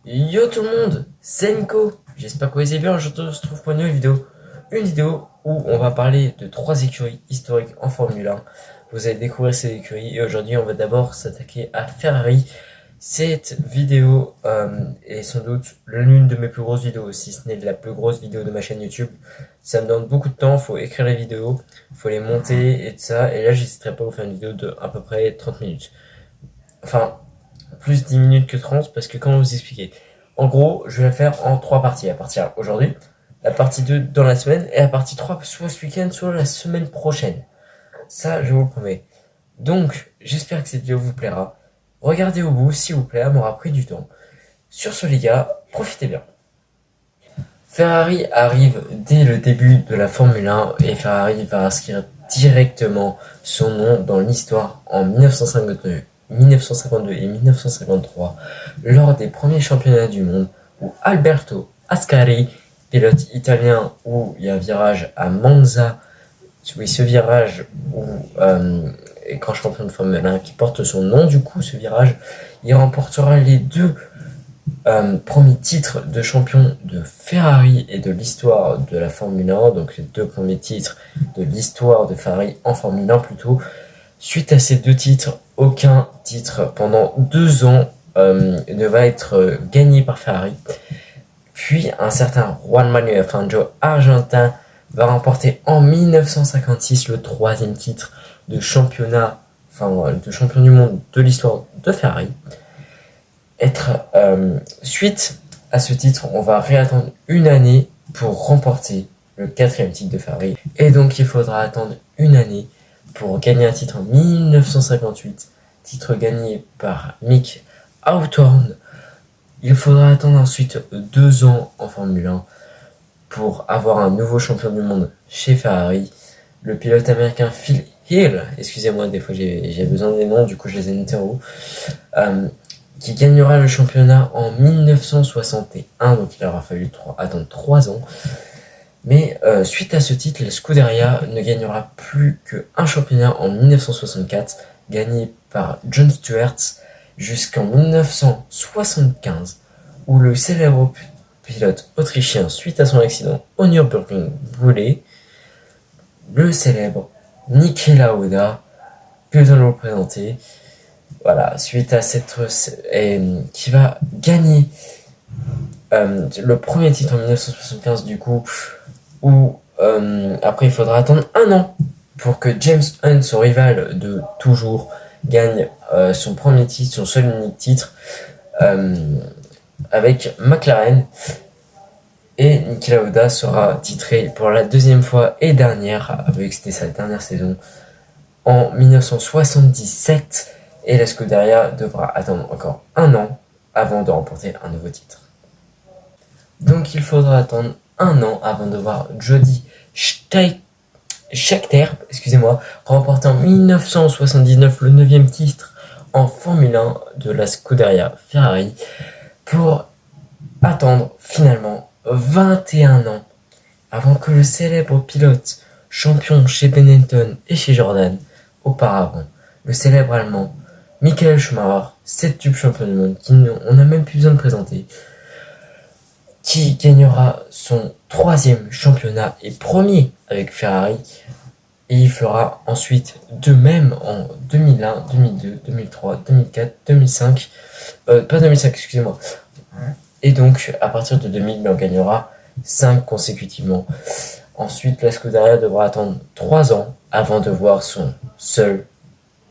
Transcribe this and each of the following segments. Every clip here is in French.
Yo tout le monde, c'est Nico. J'espère que vous allez bien. Je te retrouve pour une nouvelle vidéo. Une vidéo où on va parler de trois écuries historiques en Formule 1. Vous allez découvrir ces écuries et aujourd'hui on va d'abord s'attaquer à Ferrari. Cette vidéo est sans doute l'une de mes plus grosses vidéos, si ce n'est la plus grosse vidéo de ma chaîne YouTube. Ça me demande beaucoup de temps, faut écrire les vidéos, faut les monter et tout ça. Et là j'hésiterai pas à vous faire une vidéo de à peu près 30 minutes. Enfin, plus 10 minutes que 30 parce que comment vous expliquer. En gros, je vais la faire en trois parties. La partie 1 aujourd'hui, la partie 2 dans la semaine et la partie 3 soit ce week-end, soit la semaine prochaine. Ça, je vous le promets. Donc, j'espère que cette vidéo vous plaira. Regardez au bout, s'il vous plaît, elle m'aura pris du temps. Sur ce, les gars, profitez bien. Ferrari arrive dès le début de la Formule 1 et Ferrari va inscrire directement son nom dans l'histoire en 1952 et 1953 lors des premiers championnats du monde où Alberto Ascari, pilote italien, où il y a un virage à Monza, oui, ce virage où est grand champion de Formule 1 qui porte son nom, du coup ce virage, il remportera les deux premier titre de champion de Ferrari et de l'histoire de la Formule 1, donc les deux premiers titres de l'histoire de Ferrari en Formule 1 plutôt. Suite à ces deux titres, aucun titre pendant 2 ans ne va être gagné par Ferrari. Puis un certain Juan Manuel Fangio argentin va remporter en 1956 le troisième titre de championnat, de champion du monde de l'histoire de Ferrari. Suite à ce titre, on va réattendre une année pour remporter le quatrième titre de Ferrari. Et donc il faudra attendre une année pour gagner un titre en 1958, titre gagné par Mick Hawthorne. Il faudra attendre ensuite 2 ans en Formule 1 pour avoir un nouveau champion du monde chez Ferrari, le pilote américain Phil Hill, excusez-moi, des fois j'ai besoin des noms, du coup je les ai notés en haut, qui gagnera le championnat en 1961, donc il aura fallu attendre 3 ans. Mais suite à ce titre, la Scuderia ne gagnera plus qu'un championnat en 1964, gagné par John Stewart, jusqu'en 1975, où le célèbre pilote autrichien, suite à son accident au Nürburgring, brûlé, le célèbre Niki Lauda, que nous allons présenter, voilà, suite à cette qui va gagner le premier titre en 1975 du coup, où après il faudra attendre 1 an pour que James Hunt, son rival de toujours, gagne son premier titre, son seul unique titre avec McLaren. Et Niki Lauda sera titré pour la deuxième fois et dernière, vu que c'était sa dernière saison, en 1977. Et la Scuderia devra attendre encore 1 an avant de remporter un nouveau titre. Donc il faudra attendre 1 an avant de voir Jody Scheckter, remporter en 1979 le 9e titre en Formule 1 de la Scuderia Ferrari, pour attendre finalement 21 ans avant que le célèbre pilote champion chez Benetton et chez Jordan auparavant, le célèbre allemand Michael Schumacher, 7 champion du monde, on n'a même plus besoin de présenter, qui gagnera son 3e championnat et premier avec Ferrari, et il fera ensuite de même en 2001, 2002, 2003, 2004, 2005, pas 2005, excusez-moi. Et donc, à partir de 2000, il en gagnera 5 consécutivement. Ensuite, la Scuderia devra attendre 3 ans avant de voir son seul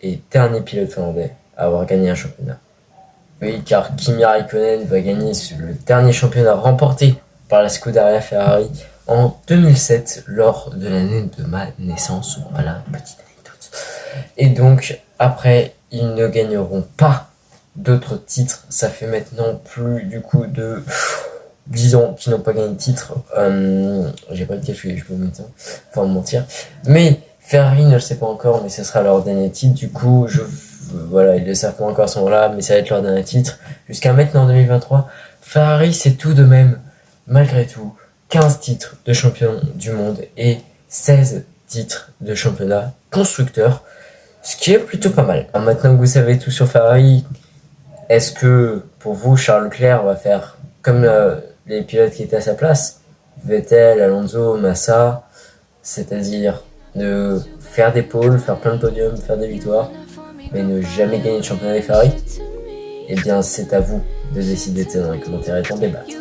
et dernier pilote finlandais à avoir gagné un championnat. Oui, car Kimi Raikkonen va gagner le dernier championnat remporté par la Scuderia Ferrari en 2007, lors de l'année de ma naissance. Voilà, petite anecdote. Et donc, après, ils ne gagneront pas d'autres titres. Ça fait maintenant plus du coup de 10 ans qu'ils n'ont pas gagné de titre. J'ai pas de calcul, je peux me mentir. Mais Ferrari ne le sait pas encore, mais ce sera leur dernier titre. Du coup, voilà, ils le savent pas encore à ce moment-là, mais ça va être leur dernier titre. Jusqu'à maintenant, en 2023, Ferrari, c'est tout de même, malgré tout, 15 titres de champion du monde et 16 titres de championnat constructeur, ce qui est plutôt pas mal. Alors maintenant que vous savez tout sur Ferrari, Est-ce que pour vous, Charles Leclerc va faire comme les pilotes qui étaient à sa place, Vettel, Alonso, Massa, c'est-à-dire de faire des pôles, faire plein de podiums, faire des victoires, mais ne jamais gagner de championnat avec Ferrari? Eh bien, c'est à vous de décider, dans les commentaires et pour débattre.